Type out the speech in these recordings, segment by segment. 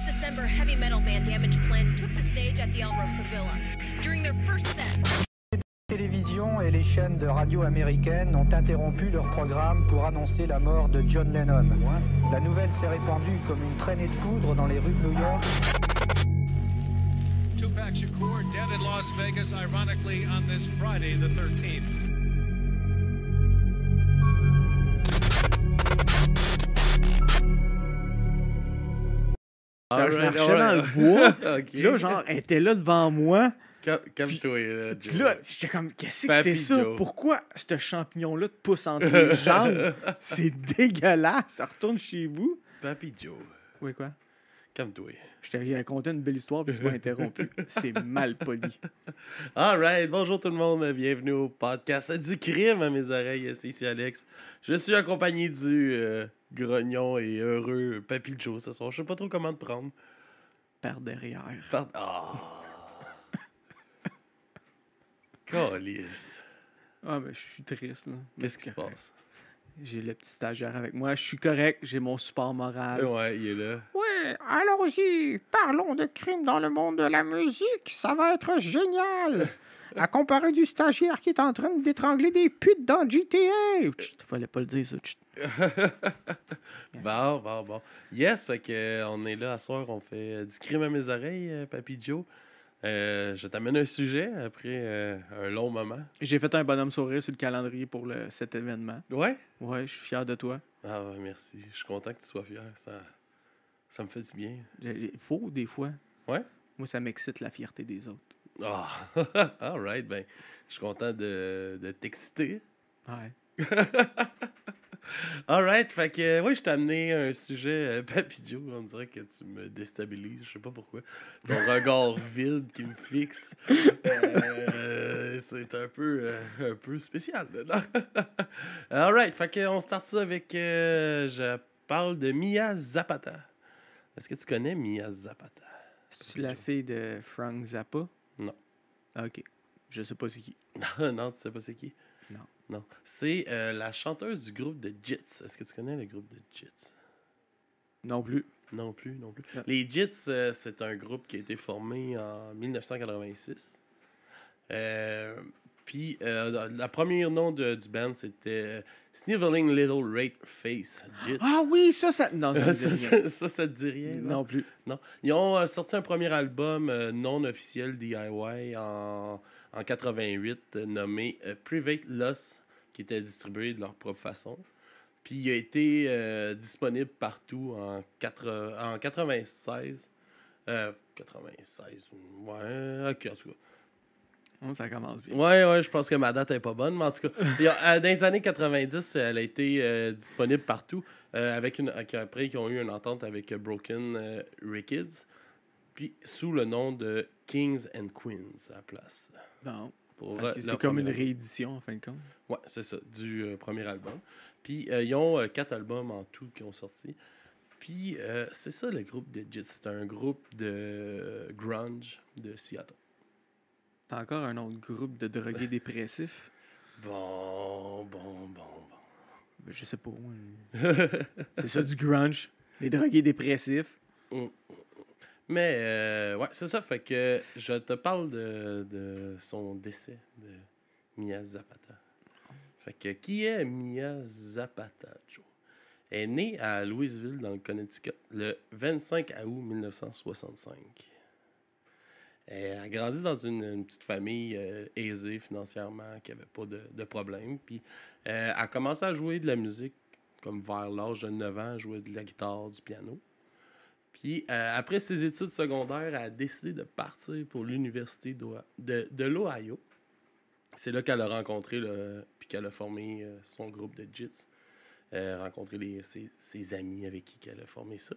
December, heavy metal band Damage Plan took the stage at the El Rosa Villa. During their first set, Les télévisions et les chaînes de radio américaines ont interrompu leur programme pour annoncer la mort de John Lennon. La nouvelle s'est répandue comme une traînée de poudre dans les rues de New York. Tupac Shakur dead in Las Vegas, ironically, on this Friday, the 13th. Je marchais dans le bois. Okay. Là, genre, elle était là devant moi. Calme-toi, là. Puis là, j'étais comme, qu'est-ce que Papy c'est ça? Joe. Pourquoi ce champignon-là te pousse entre les jambes? C'est dégueulasse. Ça retourne chez vous. Papy Joe. Oui, quoi? Calme-toi. Je t'ai raconté une belle histoire, puis tu m'as interrompu. C'est mal poli. Alright, bonjour tout le monde. Bienvenue au podcast du crime à mes oreilles. C'est ici Alex. Je suis accompagné du grognon et heureux Papy Joe ce soir. Je sais pas trop comment te prendre. Par derrière. Calice. Ah, mais je suis triste, là. Qu'est-ce qui se passe? J'ai le petit stagiaire avec moi. Je suis correct. J'ai mon support moral. Ouais, il est là. Ouais, allons-y. Parlons de crimes dans le monde de la musique. Ça va être génial. À comparer du stagiaire qui est en train d'étrangler des putes dans GTA. Chut, fallait pas le dire, ça. Chut. Bon. Yes, fait que, on est là à soir. On fait du crime à mes oreilles, Papy Joe. Je t'amène un sujet après un long moment. J'ai fait un bonhomme sourire sur le calendrier pour cet événement. Ouais? Ouais, je suis fier de toi. Ah ouais, merci. Je suis content que tu sois fier. Ça me fait du bien. Il faut, des fois. Ouais? Moi, ça m'excite la fierté des autres. Ah, all right. Ben, je suis content de t'exciter. Ouais. All right. Fait que, oui, je t'ai amené un sujet, Papy Joe. On dirait que tu me déstabilises. Je sais pas pourquoi. Ton regard vide qui me fixe. C'est un peu spécial. Là. All right. Fait que, on start ça avec... je parle de Mia Zapata. Est-ce que tu connais Mia Zapata? C'est la fille de Frank Zappa? Non. Ah, ok. Je sais pas c'est qui. Non, tu sais pas c'est qui? Non. C'est la chanteuse du groupe de Jits. Est-ce que tu connais le groupe de Jits? Non plus. Non plus. Non. Les Jits, c'est un groupe qui a été formé en 1986. Puis, le premier nom du band, c'était Sniveling Little Red Face Jits. Ah oui, ça... Non, ça me dit rien. ça te dit rien? Non plus. Non. Ils ont sorti un premier album non officiel DIY en 88 nommé Private Loss, qui était distribué de leur propre façon. Puis il a été disponible partout en 96. 96, ouais, ok, en tout cas. Oh, ça commence bien. Ouais, je pense que ma date est pas bonne, mais en tout cas, dans les années 90, elle a été disponible partout, après ils ont eu une entente avec Broken Records, puis sous le nom de Kings and Queens à la place. Bon. C'est comme une réédition, en fin de compte. Ouais, c'est ça, du premier album. Puis ils ont 4 albums en tout qui ont sorti. Puis c'est ça le groupe de Jits. C'est un groupe de grunge de Seattle. T'as encore un autre groupe de drogués dépressifs? Bon. Ben, je sais pas. C'est ça du grunge. Les drogués dépressifs. Mais, ouais, c'est ça. Fait que je te parle de son décès, de Mia Zapata. Fait que, qui est Mia Zapata, Joe? Elle est née à Louisville, dans le Connecticut, le 25 août 1965. Elle a grandi dans une petite famille aisée financièrement, qui n'avait pas de problème. Puis, elle a commencé à jouer de la musique, comme vers l'âge de 9 ans, jouer de la guitare, du piano. Puis, après ses études secondaires, elle a décidé de partir pour l'université de l'Ohio. C'est là qu'elle a rencontré, puis qu'elle a formé son groupe de Jits. Rencontré ses amis avec qui elle a formé ça.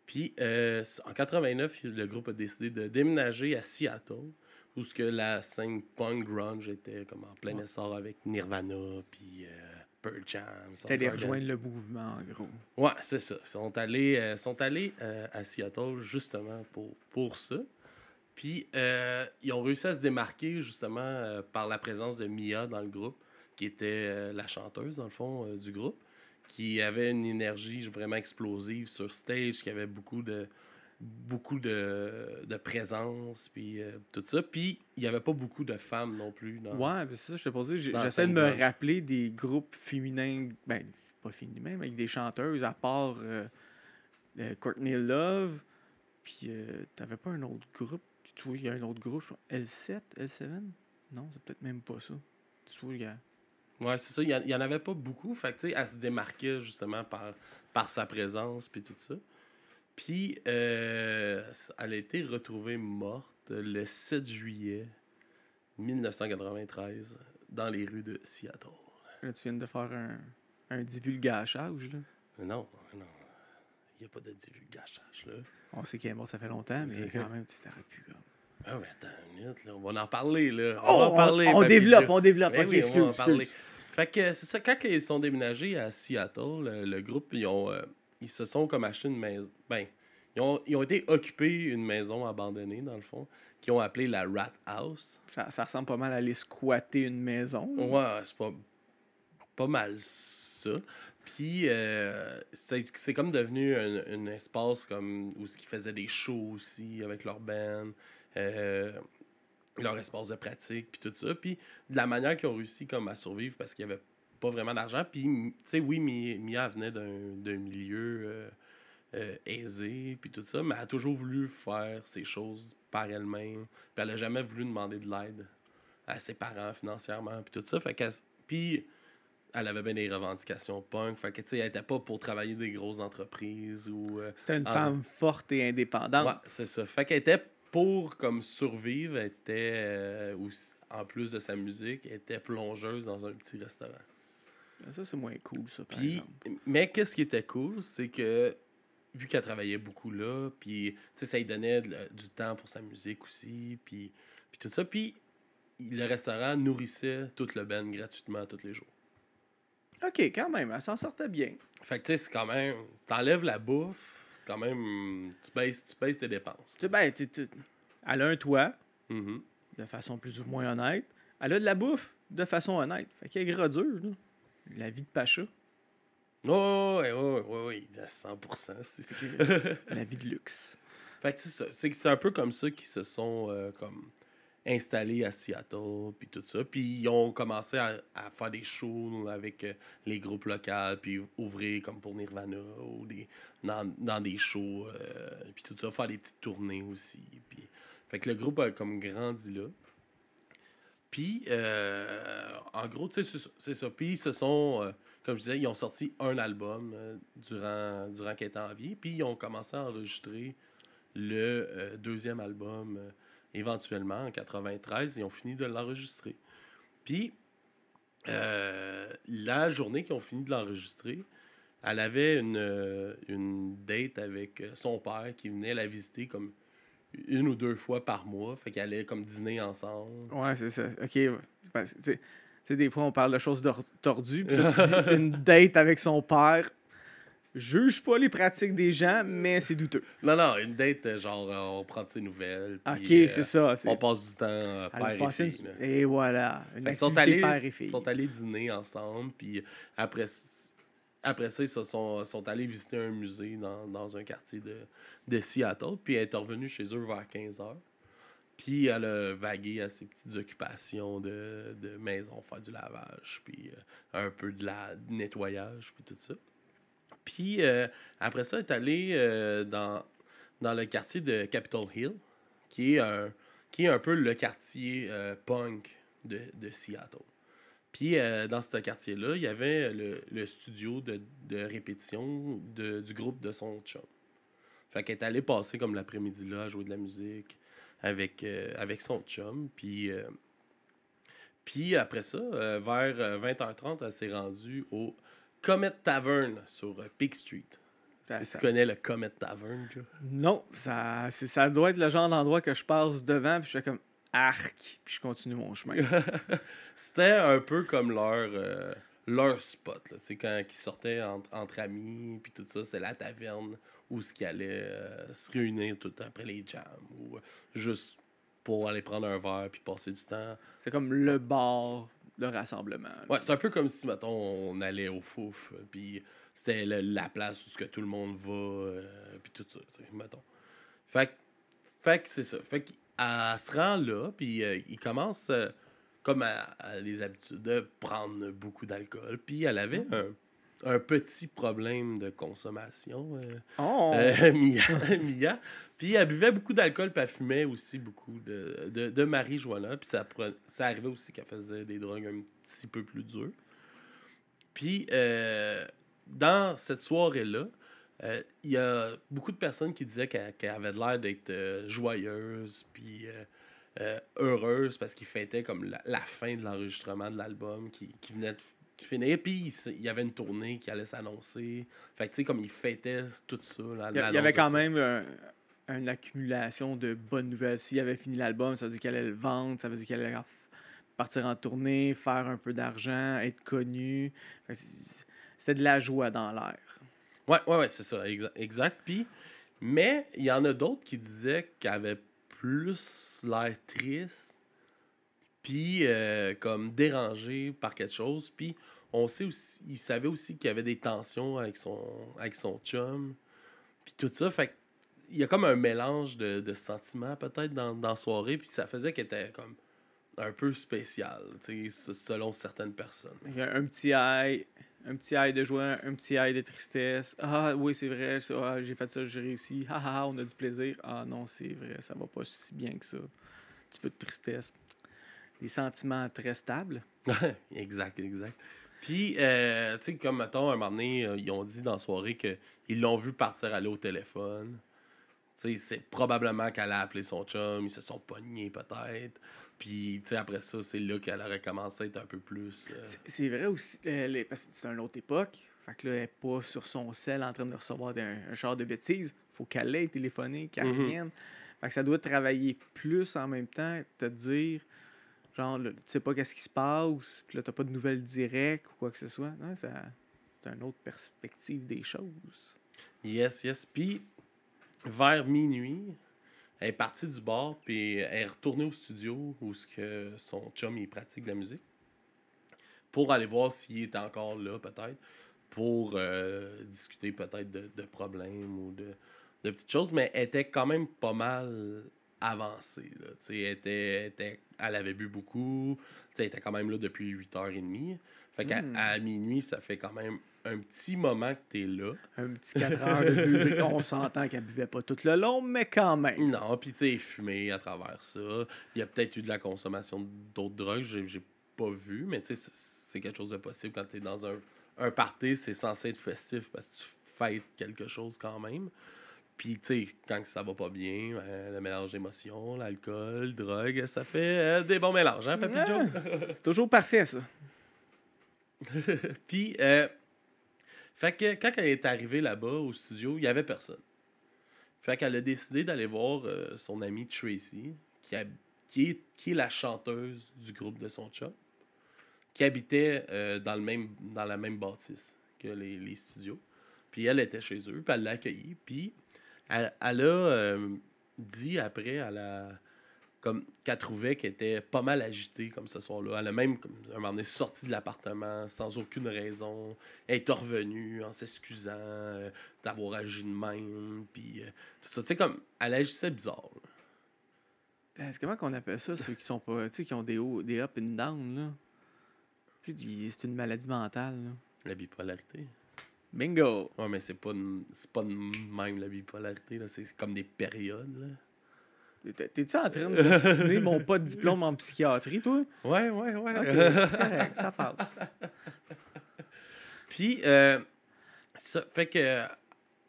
Puis, en 89, le groupe a décidé de déménager à Seattle, où ce que la scène punk grunge était comme en plein essor avec Nirvana, puis Pearl Jam. T'es allé rejoindre le mouvement, en gros. Ouais, c'est ça. Ils sont allés à Seattle justement pour ça. Puis, ils ont réussi à se démarquer justement par la présence de Mia dans le groupe, qui était la chanteuse, dans le fond, du groupe, qui avait une énergie vraiment explosive sur stage, qui avait beaucoup beaucoup de présence, puis tout ça. Puis il n'y avait pas beaucoup de femmes non plus. Ouais, c'est ça, je te posais. dans la J'essaie de scène me grunge. rappeler des groupes féminins, ben, pas féminins, mais avec des chanteuses, à part Courtney Love. Puis, t'avais pas un autre groupe? Tu vois, il y a un autre groupe, je crois. L7, L7? Non, c'est peut-être même pas ça. Tu vois, gars. Ouais, c'est ça. Il y en avait pas beaucoup. Fait que, tu sais, elle se démarquait justement par sa présence, puis tout ça. Puis, elle a été retrouvée morte le 7 juillet 1993 dans les rues de Seattle. Là, tu viens de faire un divulgachage, là. Non. Il n'y a pas de divulgachage, là. On sait qu'elle est morte, ça fait longtemps, mais quand même, tu t'aurais pu, comme... Ah, mais attends une minute, là. On va en parler, là. Oh, va en parler, on Papy développe, Joe. on développe. Ben Ok, oui, on va en excuse. parler. Fait que c'est ça, quand ils sont déménagés à Seattle, le groupe, ils se sont comme acheté une maison. Ben, ils ont été occupés une maison abandonnée, dans le fond, qu'ils ont appelée la Rat House. Ça ressemble pas mal à aller squatter une maison. Ouais, c'est pas mal ça. Puis, c'est comme devenu un espace comme où ils faisaient des shows aussi avec leur band, leur espace de pratique, puis tout ça. Puis, de la manière qu'ils ont réussi comme à survivre parce qu'il n'y avait pas vraiment d'argent. Puis, tu sais, oui, Mia venait d'un milieu aisée, puis tout ça, mais elle a toujours voulu faire ses choses par elle-même. Puis, elle n'a jamais voulu demander de l'aide à ses parents financièrement, puis tout ça. Fait qu'elle... Puis, elle avait bien des revendications punk. Fait que, tu sais, elle était pas pour travailler des grosses entreprises ou... C'était une femme forte et indépendante. Ouais, c'est ça. Fait qu'elle était pour, comme, survivre. Elle était, aussi, en plus de sa musique, elle était plongeuse dans un petit restaurant. Ça, c'est moins cool, ça, par Puis, exemple. mais qu'est-ce qui était cool, c'est que, vu qu'elle travaillait beaucoup là, puis, tu sais, ça lui donnait du temps pour sa musique aussi, puis tout ça. Puis, le restaurant nourrissait toute le band gratuitement tous les jours. OK, quand même, elle s'en sortait bien. Fait que, tu sais, c'est quand même... T'enlèves la bouffe, c'est quand même... Tu baisses tes dépenses. Tu sais, ben, elle a un toit, Mhm. de façon plus ou moins honnête. Elle a de la bouffe, de façon honnête. Fait qu'elle est gradure, là. La vie de Pacha. Oh, oui, à 100%. La vie de luxe. Fait que c'est un peu comme ça qu'ils se sont comme installés à Seattle, puis tout ça. Puis ils ont commencé à faire des shows avec les groupes locaux, puis ouvrir comme pour Nirvana, ou dans des shows, puis tout ça, faire des petites tournées aussi. Puis, fait que le groupe a comme grandi là. Puis, en gros, tu sais, c'est ça. Puis ils se sont, comme je disais, ils ont sorti un album durant qu'ils étaient en vie. Puis ils ont commencé à enregistrer le deuxième album éventuellement en 93. Ils ont fini de l'enregistrer. Puis, la journée qu'ils ont fini de l'enregistrer, elle avait une date avec son père qui venait la visiter comme 1 ou 2 fois par mois. Fait qu'elle allait comme dîner ensemble. Ouais, c'est ça. OK. Ben, tu sais, des fois, on parle de choses tordues. Puis là, tu dis une date avec son père. Juge pas les pratiques des gens, mais c'est douteux. Non, une date, genre, on prend de ses nouvelles. OK, puis, c'est ça. On passe du temps Elle père a et passé fille. là. Et voilà. Une Fait qu'ils activité père et fille. sont allés dîner ensemble, puis après ça, ils sont allés visiter un musée dans un quartier de Seattle, puis elle est revenue chez eux vers 15h. Puis elle a vagué à ses petites occupations de maison, faire du lavage, puis un peu de nettoyage, puis tout ça. Puis après ça, elle est allée dans le quartier de Capitol Hill, qui est un peu le quartier punk de Seattle. Puis dans ce quartier-là, il y avait le studio de répétition du groupe de son chum. Fait qu'elle est allée passer comme l'après-midi là à jouer de la musique avec son chum. Puis après ça, vers 20h30, elle s'est rendue au Comet Tavern sur Peak Street. Est-ce que tu connais le Comet Tavern, Joe? Non, ça doit être le genre d'endroit que je passe devant, puis je fais comme arc, puis je continue mon chemin. C'était un peu comme leur spot. Là. C'est quand ils sortaient entre amis, puis tout ça, c'est la taverne où ils allaient se réunir tout après les jams, ou juste pour aller prendre un verre puis passer du temps. C'est comme le bar de rassemblement. Là. Ouais, c'est un peu comme si, mettons, on allait au Fouf, puis c'était la place où que tout le monde va, puis tout ça, mettons. Fait que c'est ça. Fait qu'elle se rend là, puis il commence, comme à les habitudes, de prendre beaucoup d'alcool. Puis elle avait un petit problème de consommation, Mia. Puis elle buvait beaucoup d'alcool, puis elle fumait aussi beaucoup de marijuana. Puis ça arrivait aussi qu'elle faisait des drogues un petit peu plus dures. Puis dans cette soirée-là, il y a beaucoup de personnes qui disaient qu'elle avait l'air d'être joyeuse, puis heureuse, parce qu'il fêtait comme la fin de l'enregistrement de l'album qui venait de finir. Puis il y avait une tournée qui allait s'annoncer. Fait que tu sais, comme il fêtait tout ça. Il y avait quand même une accumulation de bonnes nouvelles. S'il avait fini l'album, ça veut dire qu'il allait le vendre, ça veut dire qu'il allait partir en tournée, faire un peu d'argent, être connu. Fait que c'était de la joie dans l'air. Ouais, c'est ça, exact. Puis, mais il y en a d'autres qui disaient qu'elle avait plus l'air triste, puis comme dérangée par quelque chose. Puis on sait aussi, il savait aussi qu'il y avait des tensions avec son chum, puis tout ça. Fait qu'il y a comme un mélange de sentiments peut-être dans la soirée, puis ça faisait qu'elle était comme un peu spéciale, selon certaines personnes. Un petit high de joie, un petit high de tristesse. Ah oui, c'est vrai, ça, j'ai fait ça, j'ai réussi. On a du plaisir. Ah non, c'est vrai, ça va pas si bien que ça. Un petit peu de tristesse. Des sentiments très stables. exact. Puis, tu sais, comme, mettons, un moment donné, ils ont dit dans la soirée qu'ils l'ont vu partir aller au téléphone. Tu sais, c'est probablement qu'elle a appelé son chum, ils se sont pognés peut-être. Puis, tu sais, après ça, c'est là qu'elle aurait commencé à être un peu plus... C'est vrai aussi, parce que c'est une autre époque. Fait que là, elle n'est pas sur son cell en train de recevoir un genre de bêtises. Faut qu'elle ait téléphoné, qu'elle revienne. Fait que ça doit travailler plus en même temps, te dire, genre, là, tu sais pas qu'est-ce qui se passe, puis là, t'as pas de nouvelles directes ou quoi que ce soit. Non, c'est une autre perspective des choses. Yes. Puis, vers minuit... Elle est partie du bar, puis elle est retournée au studio où son chum il pratique de la musique pour aller voir s'il était encore là, peut-être, pour discuter peut-être de problèmes ou de petites choses, mais elle était quand même pas mal avancée. Là. Elle avait bu beaucoup, elle était quand même là depuis 8h30. Fait qu'à minuit, ça fait quand même un petit moment que t'es là. Un petit 4 heures de buvée. On s'entend qu'elle buvait pas tout le long, mais quand même. Non, puis tu sais, fumé à travers ça. Il y a peut-être eu de la consommation d'autres drogues, j'ai pas vu, mais tu sais, c'est quelque chose de possible. Quand t'es dans un party, c'est censé être festif parce que tu fêtes quelque chose quand même. Puis, tu sais, quand ça va pas bien, le mélange d'émotions, l'alcool, drogue, ça fait des bons mélanges, hein, Papy Joe? C'est toujours parfait, ça. Puis, fait que quand elle est arrivée là-bas au studio, il y avait personne. Fait qu'elle a décidé d'aller voir son amie Tracy, qui est la chanteuse du groupe de son chum, qui habitait dans la même bâtisse que les studios. Puis elle était chez eux, puis elle l'a accueillie. Puis elle a dit après, comme qu'elle trouvait qu'elle était pas mal agitée comme ce soir-là. Elle a même, comme, un moment donné, sorti de l'appartement sans aucune raison. Elle est revenue en s'excusant d'avoir agi de même. Puis, tu sais, comme, elle agissait bizarre. C'est comment qu'on appelle ça, ceux qui sont pas, tu sais, qui ont des up and down, là? Tu sais, c'est une maladie mentale, là. La bipolarité. Bingo! Ouais, mais c'est pas de même la bipolarité, là. C'est comme des périodes, là. T'es-tu en train de signer mon pas de diplôme en psychiatrie, toi? Ouais. OK, correct, ça passe. Puis, ça fait que, tu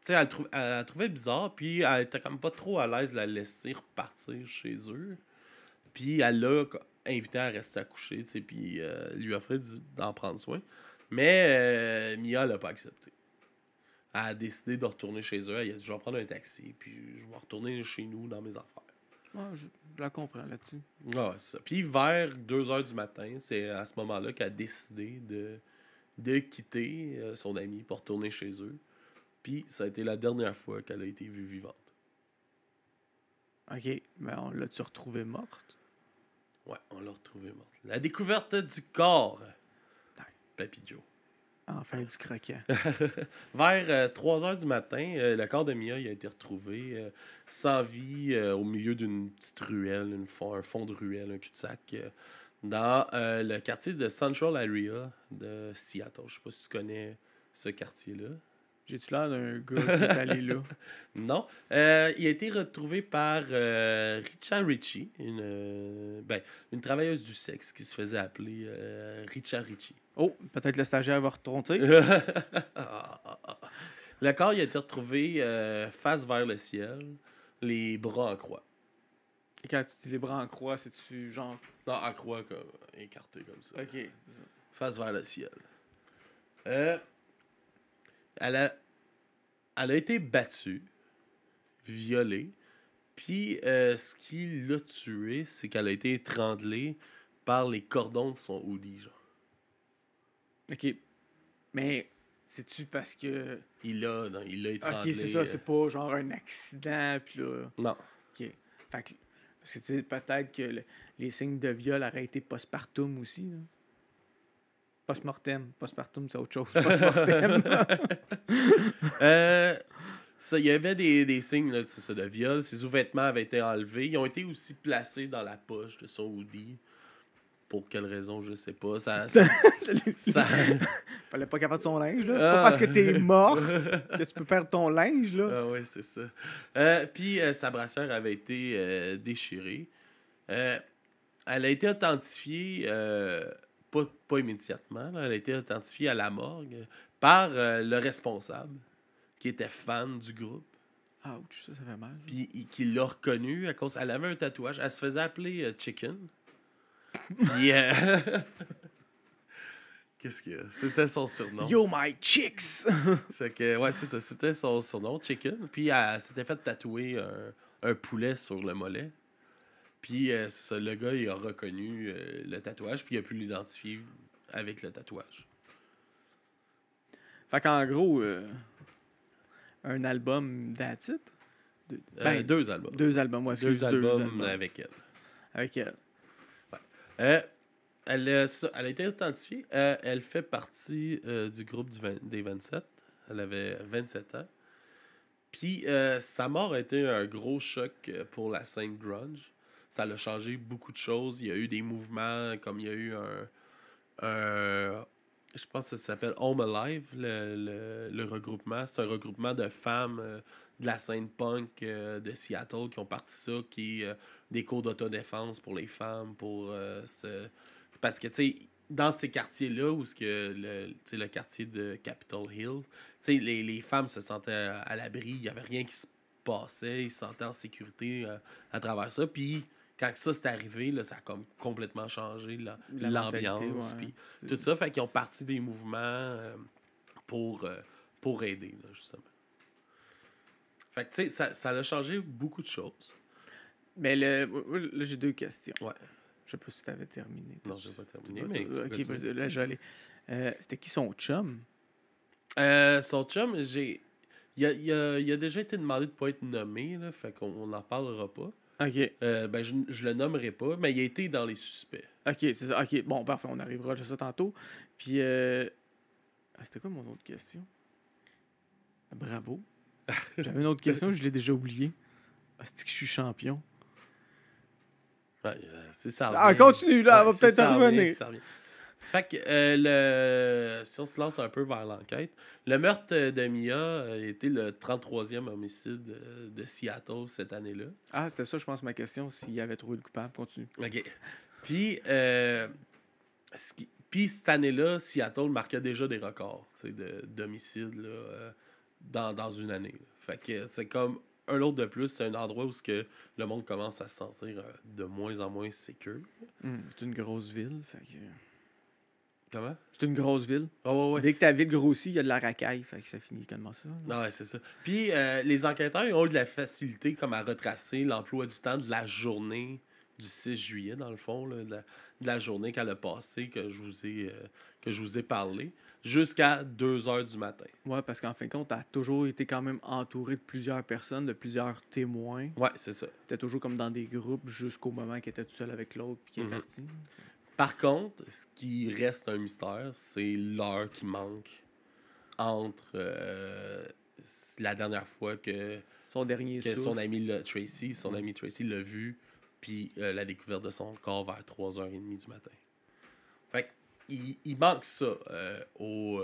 sais, elle la trouvait bizarre, puis elle était comme pas trop à l'aise de la laisser repartir chez eux. Puis, elle l'a invité à rester à coucher, tu sais, puis lui offrait d'en prendre soin. Mais Mia l'a pas accepté. Elle a décidé de retourner chez eux. Elle a dit, je vais prendre un taxi, puis je vais retourner chez nous dans mes affaires. Ouais, je la comprends là-dessus. Ouais, c'est ça. Puis vers 2h du matin, c'est à ce moment-là qu'elle a décidé de quitter son ami pour retourner chez eux. Puis ça a été la dernière fois qu'elle a été vue vivante. OK, mais on l'a-tu retrouvée morte? Ouais, on l'a retrouvée morte. La découverte du corps, Papy Joe. Enfin, du croquant. Vers 3 heures du matin, le corps de Mia il a été retrouvé sans vie au milieu d'une petite ruelle, un fond de ruelle, un cul-de-sac, dans le quartier de Central Area de Seattle. Je sais pas si tu connais ce quartier-là. J'ai-tu l'air d'un gars qui est allé là? Non. Il a été retrouvé par Richa Ritchie, une travailleuse du sexe qui se faisait appeler Richa Ritchie. Oh, peut-être le stagiaire va retourner. Le corps il a été retrouvé face vers le ciel, les bras en croix. Et quand tu dis les bras en croix, c'est-tu genre... Non, en croix, comme, écarté comme ça. OK. Face vers le ciel. Elle a été battue, violée, puis ce qui l'a tuée, c'est qu'elle a été étranglée par les cordons de son hoodie, genre. OK. Mais c'est-tu parce que... Il l'a étranglé. OK, c'est ça, c'est pas genre un accident, puis là... Non. OK. Fait que... Parce que tu sais, peut-être que les signes de viol auraient été postpartum aussi, là. Post-mortem. Postpartum, c'est autre chose. Post-mortem. Il y avait des signes là, de viol. Ses sous-vêtements avaient été enlevés. Ils ont été aussi placés dans la poche de son hoodie. Pour quelle raison, je sais pas. Ça... Fallait pas capable de son linge, là. Pas parce que t'es morte que tu peux perdre ton linge, là. Ah oui, c'est ça. Puis sa brassière avait été déchirée. Elle a été authentifiée, pas immédiatement, là. Elle a été authentifiée à la morgue par le responsable, qui était fan du groupe. Ouch, ça fait mal. Puis qui l'a reconnu à cause... Elle avait un tatouage. Elle se faisait appeler Chicken. Puis... Qu'est-ce qu'il y a? C'était son surnom. Yo, my chicks! C'est que, ouais, c'est ça. C'était son surnom, Chicken. Puis elle s'était fait tatouer un poulet sur le mollet. Puis le gars, il a reconnu le tatouage. Puis il a pu l'identifier avec le tatouage. Fait qu'en gros, un album that's it? 2 albums. 2 albums, ouais. 2 albums avec elle. Avec elle. Elle a été authentifiée. Elle fait partie du groupe des 27. Elle avait 27 ans. Puis sa mort a été un gros choc pour la scène grunge. Ça a changé beaucoup de choses. Il y a eu des mouvements, comme il y a eu je pense que ça s'appelle Home Alive, le regroupement. C'est un regroupement de femmes de la scène punk de Seattle qui ont parti ça, qui est des cours d'autodéfense pour les femmes, pour Parce que, tu sais, dans ces quartiers-là, où le quartier de Capitol Hill, tu sais, les femmes se sentaient à l'abri, il n'y avait rien qui se passait, ils se sentaient en sécurité à travers ça. Puis, quand ça s'est arrivé, là, ça a comme complètement changé l'ambiance. Ouais. Puis tout ça, fait qu'ils ont parti des mouvements pour aider, là, justement. Fait que, tu sais, ça a changé beaucoup de choses. Mais là, j'ai 2 questions. Ouais. Je sais pas si t'avais terminé. Non, je n'ai pas terminé. Ok, vas-y, là, je vais aller. C'était qui son chum? Son chum, il a déjà été demandé de ne pas être nommé, là, fait qu'on n'en parlera pas. Ok. Je le nommerai pas, mais il a été dans les suspects. Ok, c'est ça. Ok, bon, parfait, on arrivera à ça tantôt. Puis, c'était quoi mon autre question? Bravo. J'avais une autre question, je l'ai déjà oubliée. C'est que je suis champion. Ouais, c'est ça. Ah, continue, là, elle va peut-être en revenir. Fait que, si on se lance un peu vers l'enquête, le meurtre de Mia a été le 33e homicide de Seattle cette année-là. Ah, c'était ça, je pense, ma question, s'il avait trouvé le coupable. Continue. OK. Puis, cette année-là, Seattle marquait déjà des records d'homicides là, dans une année. Là. Fait que c'est comme un autre de plus, c'est un endroit où le monde commence à se sentir de moins en moins sécure. C'est une grosse ville, fait que... Comment? C'est une grosse ville. Oh, ouais. Dès que ta ville grossit, il y a de la racaille, fait que ça finit comme ça. Non, ouais, c'est ça. Puis les enquêteurs ils ont eu de la facilité comme à retracer l'emploi du temps de la journée du 6 juillet, dans le fond, là, de la journée qu'elle a passée, que je vous ai parlé, jusqu'à 2h du matin. Ouais, parce qu'en fin de compte, t'as toujours été quand même entouré de plusieurs personnes, de plusieurs témoins. Ouais, c'est ça. T'étais toujours comme dans des groupes jusqu'au moment qu'elle était tout seul avec l'autre puis qu'elle est partie. Par contre, ce qui reste un mystère, c'est l'heure qui manque entre la dernière fois que Son dernier son souffle. ami Tracy l'a vu, puis la découverte de son corps vers 3h30 du matin. Fait il manque ça aux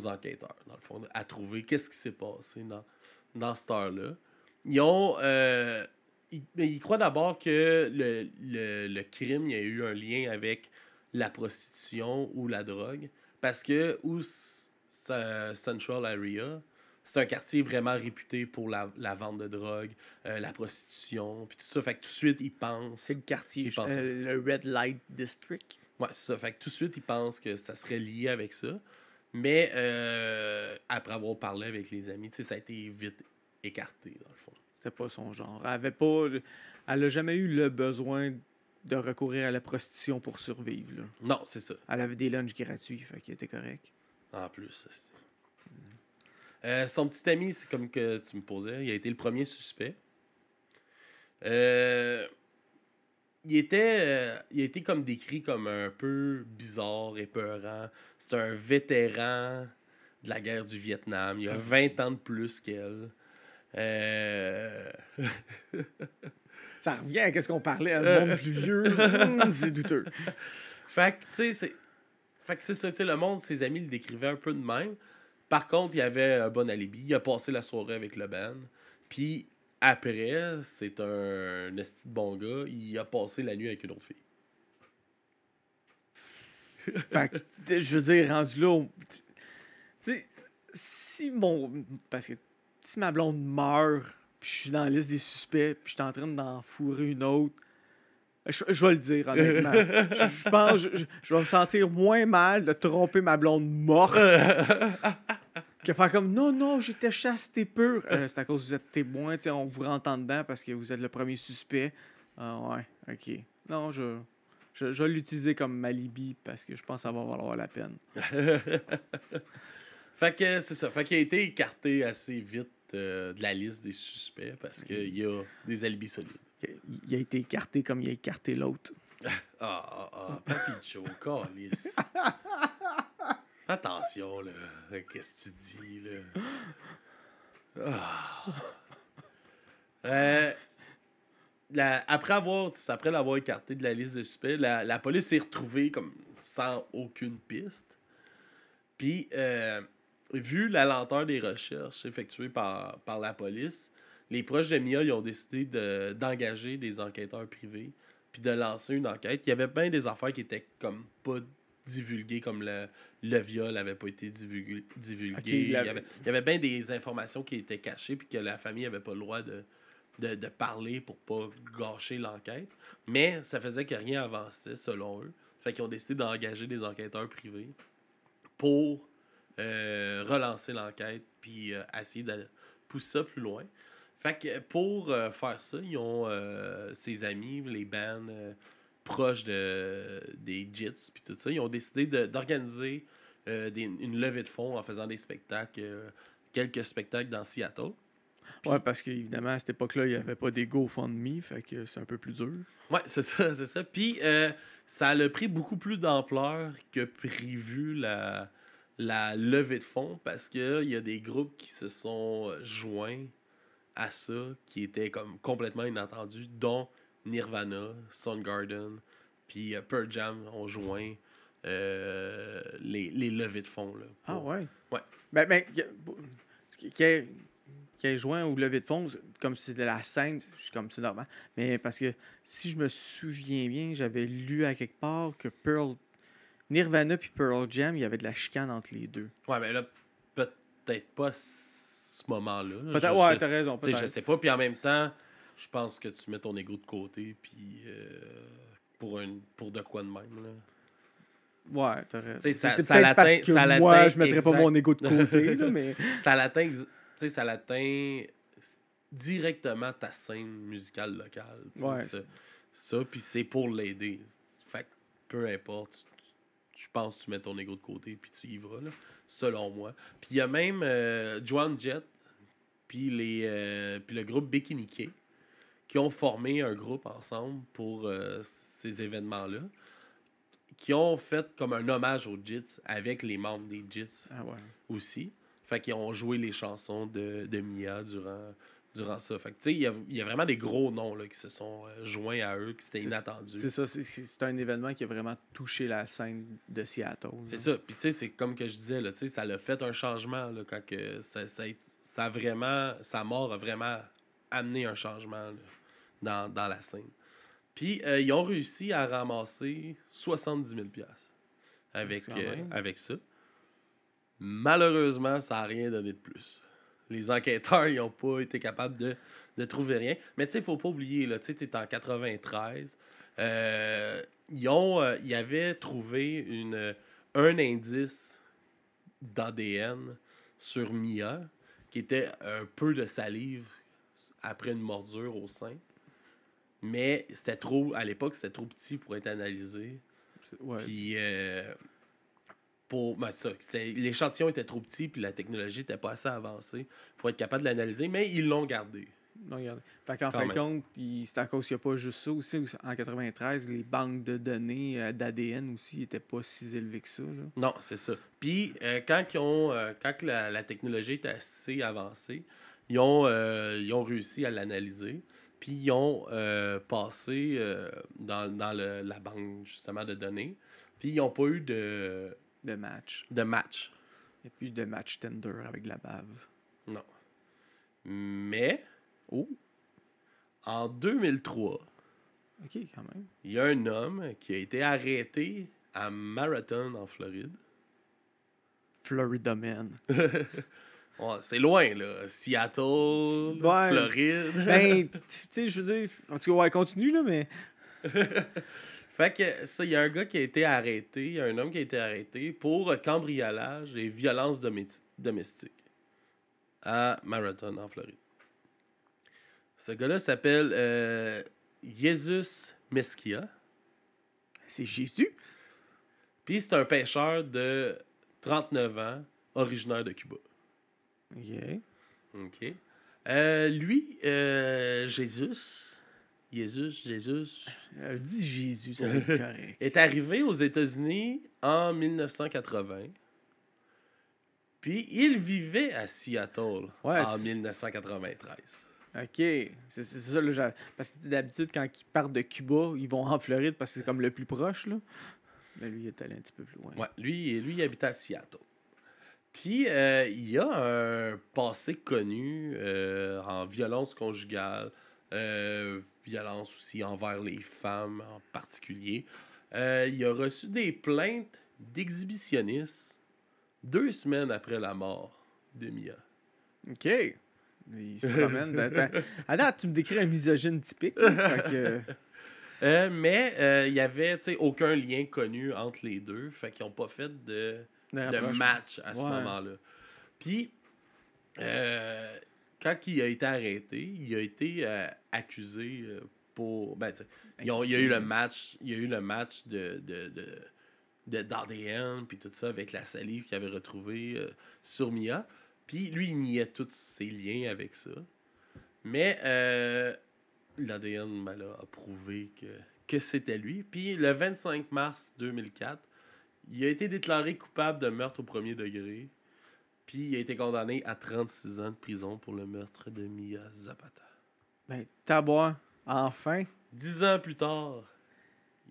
enquêteurs, dans le fond, à trouver qu'est-ce qui s'est passé dans cette heure-là. Ils croient d'abord que le crime, il y a eu un lien avec la prostitution ou la drogue, parce que Central Area, c'est un quartier vraiment réputé pour la vente de drogue, la prostitution, puis tout ça. Fait que tout de suite, ils pensent... C'est le quartier, ils pensent- le Red Light District. Ouais, c'est ça. Fait que tout de suite, ils pensent que ça serait lié avec ça. Mais après avoir parlé avec les amis, tu sais, ça a été vite écarté, dans le fond. C'était pas son genre. Elle a jamais eu le besoin de recourir à la prostitution pour survivre, là. Non, c'est ça. Elle avait des lunchs gratuits, fait qu'elle était correct. En plus, son petit ami, c'est comme que tu me posais, il a été le premier suspect. Il a été comme décrit comme un peu bizarre, épeurant. C'est un vétéran de la guerre du Vietnam. Il a 20 ans de plus qu'elle. Ça revient à ce qu'on parlait, un monde plus vieux. C'est douteux. Fait que, tu sais, c'est ça, tu sais, le monde, ses amis le décrivaient un peu de même. Par contre, il avait un bon alibi. Il a passé la soirée avec le band. Puis après, c'est un esti de bon gars. Il a passé la nuit avec une autre fille. Fait que, je veux dire, rendu là, tu sais, parce que si ma blonde meurt, puis je suis dans la liste des suspects, puis je suis en train d'en fourrer une autre, je vais le dire, honnêtement. Je pense je vais me sentir moins mal de tromper ma blonde morte que faire comme non, j'étais chaste, t'es pur. C'est à cause que vous êtes témoin, on vous rentre en dedans parce que vous êtes le premier suspect. Ah ouais, ok. Non, je vais l'utiliser comme alibi parce que je pense que ça va valoir la peine. Fait que c'est ça. Fait qu'il a été écarté assez vite de la liste des suspects parce qu'il y a des alibis solides. Il a été écarté comme il a écarté l'autre. Papy Joe, câlisse. Fais attention, là. Qu'est-ce que tu dis, là? Après l'avoir écarté de la liste des suspects, la police s'est retrouvée comme sans aucune piste. Puis, vu la lenteur des recherches effectuées par la police, les proches de Mia ils ont décidé d'engager des enquêteurs privés puis de lancer une enquête. Il y avait bien des affaires qui étaient comme pas divulguées, comme le viol n'avait pas été divulgué. Okay, il y avait bien des informations qui étaient cachées puis que la famille n'avait pas le droit de parler pour pas gâcher l'enquête. Mais ça faisait que rien avançait, selon eux. Fait qu'ils ont décidé d'engager des enquêteurs privés pour relancer l'enquête puis essayer de pousser ça plus loin. Fait que pour faire ça, ils ont ses amis, les bands proches des JITs puis tout ça, ils ont décidé d'organiser une levée de fonds en faisant des spectacles, quelques spectacles dans Seattle. Ouais, parce qu'évidemment, à cette époque-là, il n'y avait pas des GoFundMe, fait que c'est un peu plus dur. Ouais, c'est ça. Puis ça a pris beaucoup plus d'ampleur que prévu la levée de fonds parce qu'il y a des groupes qui se sont joints à ça, qui étaient comme complètement inattendus, dont Nirvana, Soundgarden, puis Pearl Jam ont joint les levées de fonds. Là, Ah ouais? Ouais. Ben, qui ait joint au levée de fonds, comme si c'était la scène, comme c'est normal. Mais parce que si je me souviens bien, j'avais lu à quelque part que Nirvana puis Pearl Jam, il y avait de la chicane entre les deux. Ouais, mais là, peut-être pas ce moment-là. Peut-être, ouais, t'as raison. Peut-être. Je sais pas, puis en même temps, je pense que tu mets ton ego de côté, puis pour de quoi de même, là. Ouais, t'as raison. C'est peut-être parce que moi, je mettrais pas mon ego de côté, là, mais... ça l'atteint directement ta scène musicale locale. Ouais. Ça, puis c'est pour l'aider. Fait que peu importe, je pense que tu mets ton ego de côté, puis tu y vas, là, selon moi. Puis il y a même Joan Jett, puis le groupe Bikini Kill, qui ont formé un groupe ensemble pour ces événements-là. qui ont fait comme un hommage aux Jits avec les membres des Jits Ah ouais. aussi. Fait qu'ils ont joué les chansons de Mia durant ça. Fait que, tu sais, il y a vraiment des gros noms là, qui se sont joints à eux, qui c'était inattendu. C'est ça, c'est un événement qui a vraiment touché la scène de Seattle. C'est ça. Puis, tu sais, c'est comme que je disais, là, tu sais, ça l'a fait un changement là, quand que ça a vraiment, sa mort a vraiment amené un changement là, dans la scène. Puis, ils ont réussi à ramasser 70 000 $ Quand même. avec ça. Malheureusement, ça n'a rien donné de plus. Les enquêteurs, ils n'ont pas été capables de trouver rien. Mais tu sais, il ne faut pas oublier, tu sais, tu es en 93. Ils avaient trouvé un indice d'ADN sur Mia, qui était un peu de salive après une mordure au sein. Mais c'était trop, à l'époque, c'était trop petit pour être analysé. Ouais. Puis, l'échantillon était trop petit, puis la technologie n'était pas assez avancée pour être capable de l'analyser, mais ils l'ont gardé. Non, regarde. Fait qu'en Quand fin de même. compte, c'est à cause qu'il n'y a pas juste ça aussi. En 93, les banques de données d'ADN aussi n'étaient pas si élevées que ça. Là. Non, c'est ça. Puis, quand la technologie était assez avancée, ils ont réussi à l'analyser. Puis, ils ont passé dans la banque, justement, de données. Puis, ils n'ont pas eu De match. de match. Il n'y a plus de match tender avec de la bave. Non. Mais, Oh, en 2003, ok, quand même. il y a un homme qui a été arrêté à Marathon, en Floride. Florida Man. Ouais, c'est loin, là. Seattle, Ouais. Floride. Ben, tu sais, je veux dire, en tout cas, ouais, continue, là, mais. Fait que ça, il y a un gars qui a été arrêté, il y a un homme qui a été arrêté pour cambriolage et violence domestique à Marathon, en Floride. Ce gars-là s'appelle Jesus Mesquia. C'est Jésus. Puis c'est un pêcheur de 39 ans, originaire de Cuba. Ok. OK. Lui, Jesus, Dis Jésus, ça va être correct. est arrivé aux États-Unis en 1980. Puis il vivait à Seattle Ouais, en c'est- 1993. Ok. C'est ça, là. Parce que d'habitude, quand ils partent de Cuba, ils vont en Floride parce que c'est comme le plus proche, là. Mais lui, il est allé un petit peu plus loin. Ouais, lui, il habitait à Seattle. Puis il y a un passé connu en violence conjugale, violence aussi envers les femmes en particulier. Il a reçu des plaintes d'exhibitionnistes 2 semaines après la mort de Mia. Ok. Il se promène. À date, tu me décris un misogyne typique. Là, fait que, Mais il y avait aucun lien connu entre les deux. Fait qu'ils n'ont pas fait de rapprochement. match à ce Ouais. moment-là. Puis, quand il a été arrêté, il a été accusé pour... Ben, il y a eu le match, d'ADN, puis tout ça, avec la salive qu'il avait retrouvée sur Mia. Puis lui, il niait tous ses liens avec ça. Mais l'ADN a prouvé que c'était lui. Puis le 25 mars 2004, il a été déclaré coupable de meurtre au premier degré. Puis il a été condamné à 36 ans de prison pour le meurtre de Mia Zapata. ben, tabois, enfin. 10 ans plus tard,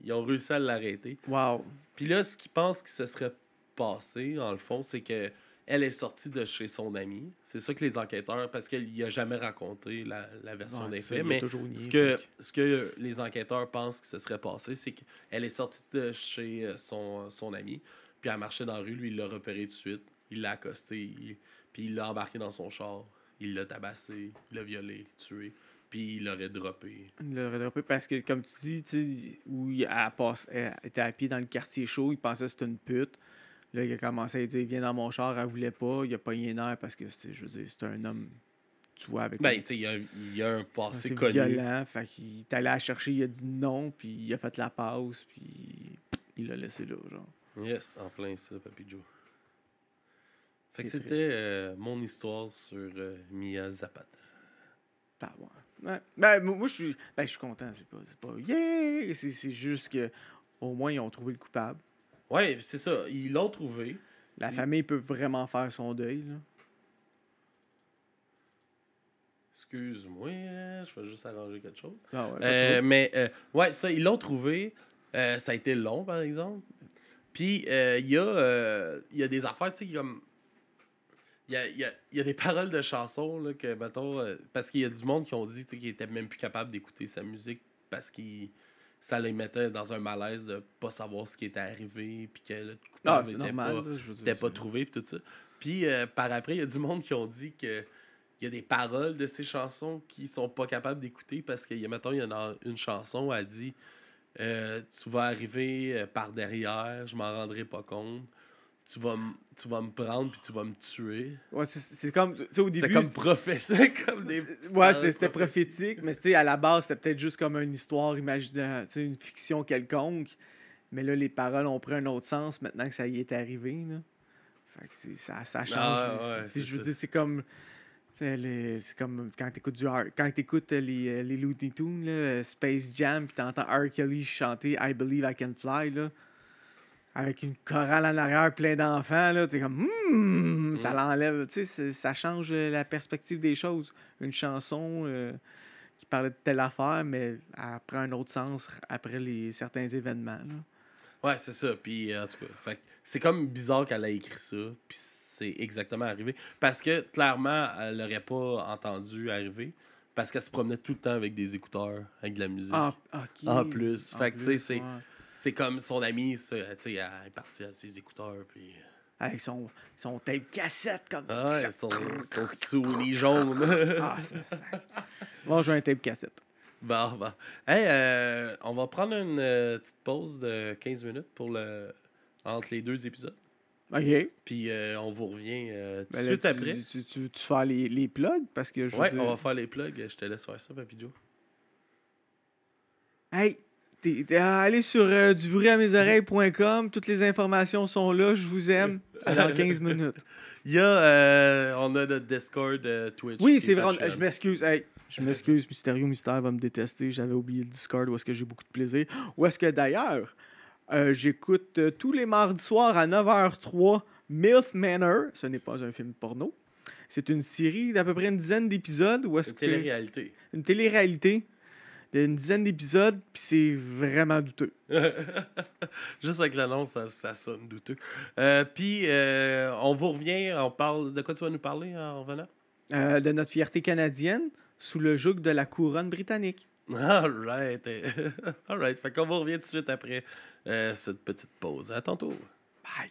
ils ont réussi à l'arrêter. Wow. Puis là, ce qu'ils pensent que se serait passé, dans le fond, c'est que elle est sortie de chez son ami. C'est ça que les enquêteurs... Parce qu'il n'a jamais raconté la version Ouais, des c'est ça, faits, il a mais toujours nié, ce que les enquêteurs pensent que se serait passé, c'est qu'elle est sortie de chez son ami, puis elle marchait dans la rue, lui, il l'a repéré tout de suite, il l'a accosté, puis il l'a embarqué dans son char, il l'a tabassé, il l'a violé, tué, puis il l'aurait droppé. Il l'a redroppé parce que, comme tu dis, où elle était à pied dans le quartier chaud, il pensait que c'était une pute. Là, il a commencé à dire viens dans mon char, elle voulait pas. Il a pas eu nerf parce que, je veux dire, c'était un homme, tu vois, avec. Ben, tu sais, il y a un passé c'est connu. violent. Fait qu'il est allé la chercher, il a dit non, puis il a fait la passe, puis il l'a laissé là, genre. Yes, en plein ça, Papy Joe. Fait que C'est c'était mon histoire sur Mia Zapata. Pas ouais. Ouais. Ben, moi, je suis content. C'est pas yeah! C'est juste que Au moins, ils ont trouvé le coupable. Ouais, c'est ça. Ils l'ont trouvé. La famille peut vraiment faire son deuil. Là. Excuse-moi, je vais juste arranger quelque chose. Ah ouais, Ouais, ça, ils l'ont trouvé. Ça a été long, par exemple. Puis, il y a des affaires, tu sais, comme... Il y a des paroles de chansons, là, que, mettons... parce qu'il y a du monde qui ont dit, tu sais, qu'ils étaient même plus capables d'écouter sa musique parce que ça les mettait dans un malaise de pas savoir ce qui était arrivé, puis que le coupable c'est était normal, pas, là, je veux dire, était pas c'est- trouvé, puis tout ça. Puis, par après, il y a du monde qui ont dit que il y a des paroles de ces chansons qui sont pas capables d'écouter parce que, mettons, il y en a une chanson, elle dit tu vas arriver par derrière, je m'en rendrai pas compte. Tu vas me prendre puis tu vas me tuer. Ouais, c'est comme, tu sais, au début... C'est comme prophétique, comme des... Ouais, c'était prophétique, mais tu sais, à la base, c'était peut-être juste comme une histoire imaginaire, tu sais, une fiction quelconque. Mais là, les paroles ont pris un autre sens maintenant que ça y est arrivé, là. Fait que ça change. ouais, Je veux ça. dire, c'est comme... tu sais, c'est comme quand t'écoutes quand t'écoutes les Looney Tunes, là, Space Jam, puis t'entends R. Kelly chanter I Believe I Can Fly, là, avec une chorale en arrière plein d'enfants, là, t'es comme ça l'enlève, tu sais, ça change la perspective des choses. Une chanson qui parlait de telle affaire, mais elle prend un autre sens après certains événements, là. Ouais, c'est ça. Puis, en tout cas, fait que c'est comme bizarre qu'elle ait écrit ça, puis c'est exactement arrivé. Parce que, clairement, elle l'aurait pas entendu arriver, parce qu'elle se promenait tout le temps avec des écouteurs, avec de la musique. Ok. En plus. Fait que, tu sais, ouais. c'est comme son ami, tu sais, elle est partie à ses écouteurs, puis... Avec son tape cassette, comme Ah ouais, son Sony jaune. Bon, j'ai un tape cassette. Bon. Hey, on va prendre une petite pause de 15 minutes entre les deux épisodes. OK. Puis on vous revient tout de Ben là, suite après. Tu fais les plugs? Parce que je veux Ouais, dire... on va faire les plugs. Je te laisse faire ça, Papy Joe. Hey, allez sur dubruitamesoreilles.com. Toutes les informations sont là. Je vous aime. À dans 15 minutes. Il y a... on a notre Discord Twitch. Oui, qui c'est est vrai. Patreon. Je m'excuse. Hey, je m'excuse. Mysterio Mystère va me détester. J'avais oublié le Discord où est-ce que j'ai beaucoup de plaisir. Où est-ce que d'ailleurs, j'écoute tous les mardis soirs à 9h03 MILF Manor. Ce n'est pas un film porno. C'est une série d'à peu près une dizaine d'épisodes. Où est-ce Une télé-réalité. Une télé-réalité d'une dizaine d'épisodes, puis c'est vraiment douteux. Juste avec l'annonce, ça sonne douteux. Puis, on vous revient, on parle... De quoi tu vas nous parler en revenant? De notre fierté canadienne sous le joug de la couronne britannique. All right. All right. Fait qu'on vous revient tout de suite après cette petite pause. À tantôt. Bye.